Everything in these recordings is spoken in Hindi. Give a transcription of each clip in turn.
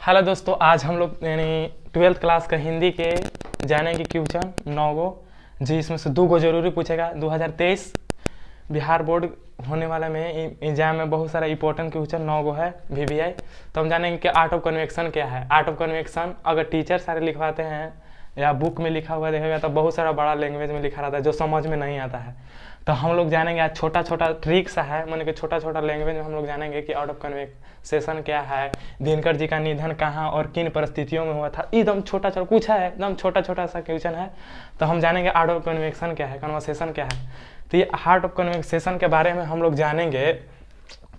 हेलो दोस्तों, आज हम लोग यानी 12th क्लास का हिंदी के जानेंगे क्वेश्चन 9 गो। जी इसमें से 2 गो जरूरी पूछेगा। 2023 बिहार बोर्ड होने वाला में एग्जाम में बहुत सारा इंपॉर्टेंट क्वेश्चन 9 गो है VVI। तो हम जानेंगे कि आर्ट ऑफ कन्वेक्शन क्या है। आर्ट ऑफ कन्वेक्शन अगर टीचर सारे लिखवाते हैं या बुक में लिखा हुआ देखेगा तो बहुत सारा बड़ा लैंग्वेज में लिखा रहता है जो समझ में नहीं आता है। तो हम लोग जानेंगे आज छोटा छोटा ट्रिक सा है, माने कि छोटा छोटा लैंग्वेज में हम लोग जानेंगे कि आउट ऑफ कन्वेक्शन क्या है, दिनकर जी का निधन कहाँ और किन परिस्थितियों में हुआ था। एकदम छोटा छोटा पूछा है, एकदम छोटा छोटा सा क्वेश्चन है। तो हम जानेंगे आर्ट ऑफ कन्वेक्शन क्या है, कन्वर्सेशन क्या है। तो ये आर्ट ऑफ कन्वर्सेशन के बारे में हम लोग जानेंगे।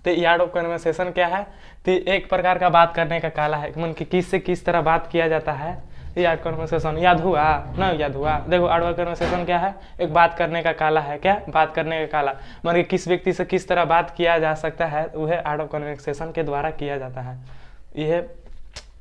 तो ये आर्ट ऑफ कन्वर्सेशन क्या है, तो एक प्रकार का बात करने का कला है, मन कि किस से किस तरह बात किया जाता है। ये आर्ट कन्वर्सेशन याद हुआ ना? याद हुआ। देखो आर्ट कन्वर्सेशन क्या है, एक बात करने का कला है। क्या बात करने का कला, मतलब किस व्यक्ति से किस तरह बात किया जा सकता है, वह आर्ट ऑफ कन्वर्सेशन के द्वारा किया जाता है। यह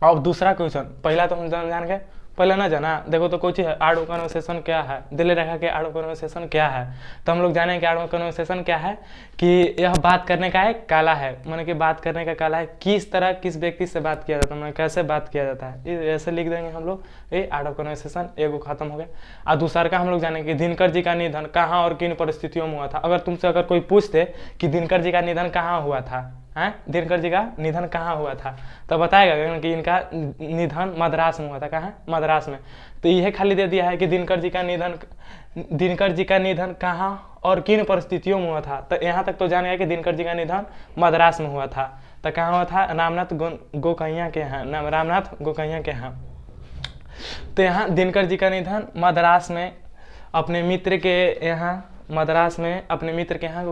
और दूसरा क्वेश्चन, पहला तो हम जान गए, पहले ना जाना। देखो तो कुछ है आर्ट ऑफ कन्वर्सेशन क्या है, दिल्ली रेखा के आर्ट ऑफ कन्वर्सेशन क्या है। तो हम लोग जानेंगे कि आर्ट ऑफ कन्वर्सेशन क्या है, कि यह बात करने का एक कला है, माने कि बात करने का कला है, किस तरह किस व्यक्ति से बात किया जाता है, मतलब कैसे बात किया जाता है। ऐसे लिख देंगे हम लोग। ये आर्ट ऑफ कन्वर्सेशन एगो खत्म हो गया। और दूसरा का हम लोग जानेंगे दिनकर जी का निधन कहाँ और किन परिस्थितियों में हुआ था। अगर तुमसे अगर कोई पूछते कि दिनकर जी का निधन कहाँ हुआ था, हैं दिनकर जी का निधन कहाँ हुआ था, तो बताएगा कि इनका निधन मद्रास में हुआ था। कहाँ? मद्रास में। तो यह खाली दे दिया है कि दिनकर जी का निधन कहाँ और किन परिस्थितियों में हुआ था। तो यहाँ तक तो जान गया कि दिनकर जी का निधन मद्रास में हुआ था। तो कहाँ हुआ था? रामनाथ गोकैया के यहाँ, रामनाथ गोकैया के यहाँ। तो यहाँ दिनकर जी का निधन मद्रास में अपने मित्र के यहाँ, मद्रास में अपने मित्र के यहाँ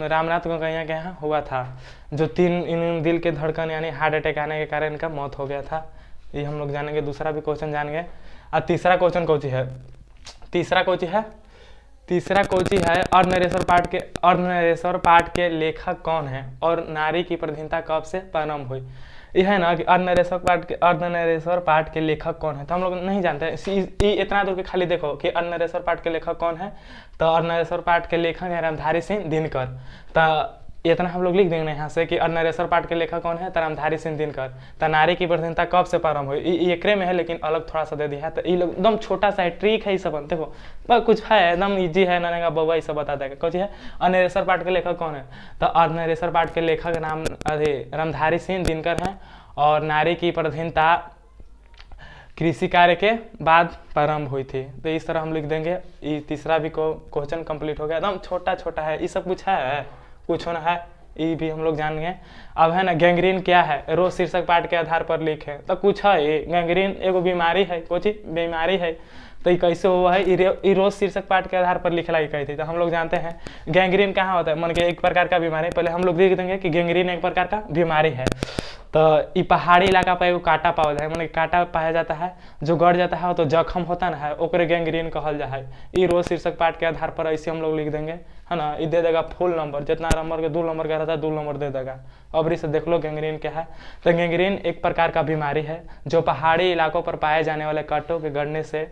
रामनाथ गोकैया के यहाँ हुआ था, जो इन दिल के धड़कन यानी हार्ट अटैक आने के कारण इनका मौत हो गया था। ये हम लोग जानेंगे। दूसरा भी क्वेश्चन जान गए। और तीसरा क्वेश्चन कौची है, तीसरा है अर्धनरेश्वर पाठ के लेखक कौन है और नारी की प्रधानता कब से प्रारंभ हुई। यह है ना कि अर्धनरेश्वर पाठ के लेखक कौन है, तो हम लोग नहीं जानते हैं। इतना दूर के खाली देखो कि अर्धनरेश्वर पाठ के लेखक कौन है। तो अर्धनरेश्वर पाठ के लेखक है रामधारी सिंह दिनकर। तो इतना हम लोग लिख देंगे यहाँ से कि अर्धनरेश्वर पाठ के लेखक कौन है, तो रामधारी सिंह दिनकर। तो नारी की प्रधानता कब से प्रारंभ हुई, एकरे में है लेकिन अलग थोड़ा सा दे दिया है। तो ये लोग एकदम छोटा सा है, ट्रिक है। ये सब देखो बस कुछ है, एकदम इजी है, नाने का बउआ ये सब बता देगा। कुछ है अर्धनरेश्वर पाठ के लेखक कौन है, तो अर्धनरेश्वर पाठ के लेखक नाम रामधारी सिंह दिनकर हैं। और नारी की प्रधानता कृषि कार्य के बाद प्रारंभ हुई थी। तो इस तरह हम लिख देंगे। ये तीसरा भी क्वेश्चन कंप्लीट हो गया। एकदम छोटा छोटा है, ये सब कुछ है, कुछ होना है, ये भी हम लोग जान गए। अब है ना गैंग्रीन क्या है, रोज शीर्षक पाठ के आधार पर लिखे। तो कुछ है, ये गैंग्रीन एगो बीमारी है, कुछ बीमारी है। तो ये कैसे हुआ है, ये रोज शीर्षक पाठ के आधार पर लिखला गई थी। तो हम लोग जानते हैं गैंग्रीन कहाँ होता है, मन के एक प्रकार का बीमारी। पहले हम लोग लिख देंगे कि गैंग्रीन एक प्रकार का बीमारी है। तो ये पहाड़ी इलाका पर एगो कांटा पावल है, मतलब कांटा पाया जाता है, जो गड़ जाता है तो जख्म होता ना है, ओकरे गैंग्रीन कहल जाए। ये रोज शीर्षक पाठ के आधार पर ऐसे हम लोग लिख देंगे, है ना। ये दे देगा फुल नंबर, जितना नंबर के 2 नंबर का रहता है 2 नंबर दे देगा। अब से देख लो गैंग्रीन क्या है। तो गैंग्रीन एक प्रकार का बीमारी है जो पहाड़ी इलाकों पर पाए जाने वाले कांटों के गड़ने से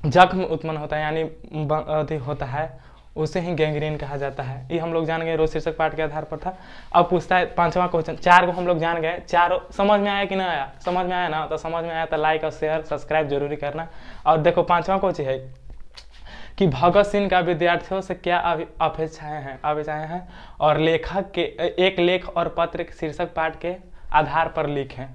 जख्म उत्पन्न होता है, यानी होता है, उसे ही गैंग्रीन कहा जाता है। ये हम लोग जान गए, रोज शीर्षक पाठ के आधार पर था। अब पूछता है 5वां क्वेश्चन। 4 को हम लोग जान गए, 4 समझ में आया कि ना आया? समझ में आया ना? तो समझ में आया तो लाइक और शेयर सब्सक्राइब जरूरी करना। और देखो 5वां क्वेश्चन है कि भगत सिंह का विद्यार्थियों से क्या अपेक्षाएं हैं और लेखक के एक लेख और पत्र शीर्षक पाठ के आधार पर लिखें।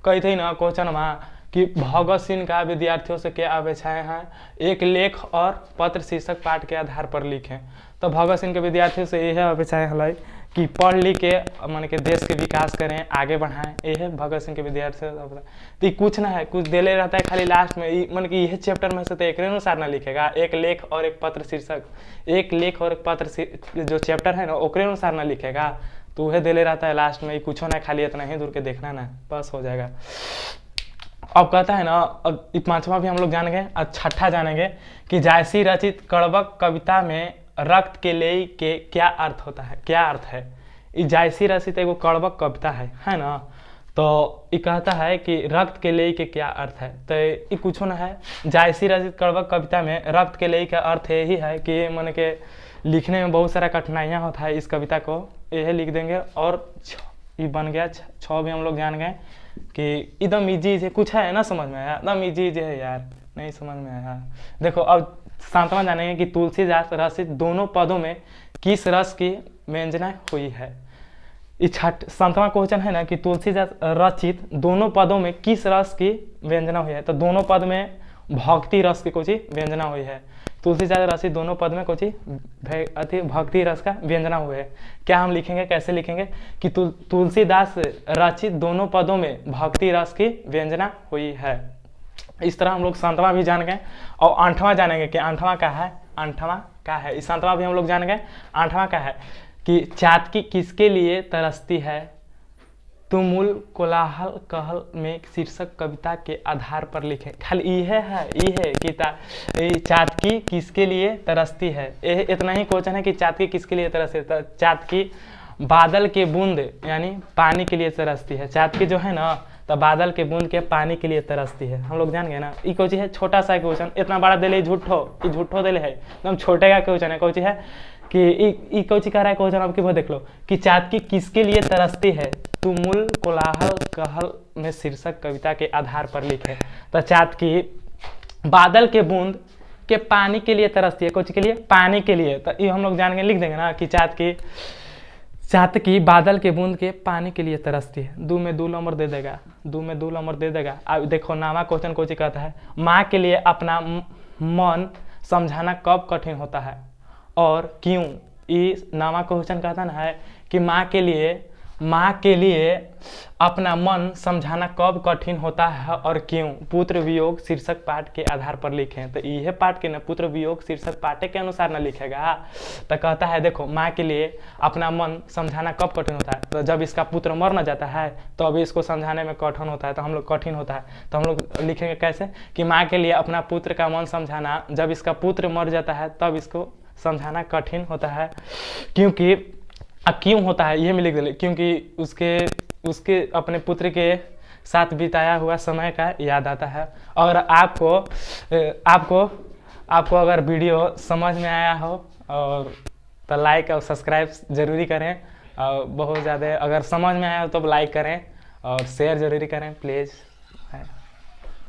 कही थी ना क्वेश्चन वहाँ कि भगत सिंह का विद्यार्थियों से क्या अपेक्षाएं हैं, एक लेख और पत्र शीर्षक पाठ के आधार पर लिखें। तो भगत सिंह के विद्यार्थियों से यह अपेक्षाएं है कि पढ़ लिख के मन के देश के विकास करें, आगे बढ़ाएं। ये है भगत सिंह के विद्यार्थियों से। तो कुछ ना है, कुछ दे ले रहता है खाली लास्ट में, मन की यह चैप्टर में से तो एक अनुसार ना लिखेगा, एक लेख और एक पत्र शीर्षक, एक लेख और एक पत्र जो चैप्टर है ना ओकरे अनुसार ना लिखेगा। तो वह दे ले रहता है लास्ट में, कुछ ना खाली इतना ही दूर के देखना ना, बस हो जाएगा। अब कहता है ना, अब 5वां भी हम लोग जान गए। अब 6ठा जानेंगे कि जायसी रचित कड़बक कविता में रक्त के लेई के क्या अर्थ होता है, क्या अर्थ है। ये जायसी रचित एगो कड़बक कविता है ना। तो ये कहता है कि रक्त के लेई के क्या अर्थ है। तो ये कुछ ना है, जायसी रचित कड़बक कविता में रक्त के लेई का अर्थ यही है कि मन के लिखने में बहुत सारा कठिनाइयाँ होता है इस कविता को, यह लिख देंगे। और ये बन गया 6 भी हम लोग जान गए कि एकदम इजी है। कुछ है ना समझ में आया? एकदम इजी है यार, नहीं समझ में आया? देखो अब 7वां जानेंगे कि तुलसीदास रचित दोनों पदों में किस रस की व्यंजना हुई है। ये 7वां क्वेश्चन है ना कि तुलसीदास रचित दोनों पदों में किस रस की व्यंजना हुई है। तो दोनों पद में भक्ति रस की कुछ व्यंजना हुई है। तुलसीदास रचित दोनों पद में कुछ अति भक्ति रस का व्यंजना हुआ है। क्या हम लिखेंगे, कैसे लिखेंगे कि तुलसीदास रचित दोनों पदों में भक्ति रस की व्यंजना हुई है। इस तरह हम लोग 7वां भी जान गए। और 8वां जानेंगे कि 8वां क्या है। 8वां क्या है, इस 7वां भी हम लोग जान गए। 8वां क्या है कि चातकी किसके लिए तरसती है। तुमुल कोलाहल कहल में शीर्षक कविता के आधार पर लिखे। खाली ये है कि चातकी किसके लिए तरसती है। इतना ही क्वेश्चन है कि चातकी किसके लिए तरसती है। चातकी बादल के बूंद यानी पानी के लिए तरसती है। चातकी जो है ना तो बादल के बूंद के पानी के लिए तरसती है। हम लोग जान गए ना। ये कोची है छोटा सा क्वेश्चन, इतना बड़ा दिले झूठो दिले है, एकदम छोटे का क्वेश्चन है। कोची है कि कोची कह रहा है क्वेश्चन आपकी वो देख लो कि चातकी किसके लिए तरसती है। तुमुल कोलाहल कहल में शीर्षक कविता के आधार पर लिखे। तो चातकी बादल के बूंद के पानी के लिए तरसती है। कुछ के लिए, पानी के लिए। तो ये हम लोग जान के लिख देंगे ना कि चातकी बादल के बूंद के पानी के लिए तरसती है। 2 में 2 नंबर दे देगा, 2 में 2 नंबर दे देगा। अब देखो नामा क्वेश्चन कोची कहता है माँ के लिए अपना मन समझाना कब कठिन होता है और क्यों। ये नामा क्वेश्चन कहता है कि माँ के लिए अपना मन समझाना कब कठिन होता है और क्यों। पुत्र वियोग शीर्षक पाठ के आधार पर लिखें। तो यह पाठ के न पुत्र वियोग शीर्षक पाठ के अनुसार न लिखेगा। तो कहता है देखो माँ के लिए अपना मन समझाना कब कठिन होता है। तो जब इसका पुत्र मर न जाता है तो अभी इसको समझाने में कठिन होता है। तो हम लोग कठिन होता है तो हम लोग लिखेंगे कैसे कि माँ के लिए अपना पुत्र का मन समझाना जब इसका पुत्र मर जाता है तब इसको समझाना कठिन होता है। क्योंकि क्यों होता है ये में लिख दे, क्योंकि उसके अपने पुत्र के साथ बिताया हुआ समय का याद आता है। और आपको अगर वीडियो समझ में आया हो और तो लाइक और सब्सक्राइब जरूरी करें। और बहुत ज़्यादा अगर समझ में आया हो तो लाइक करें और शेयर जरूरी करें प्लीज़।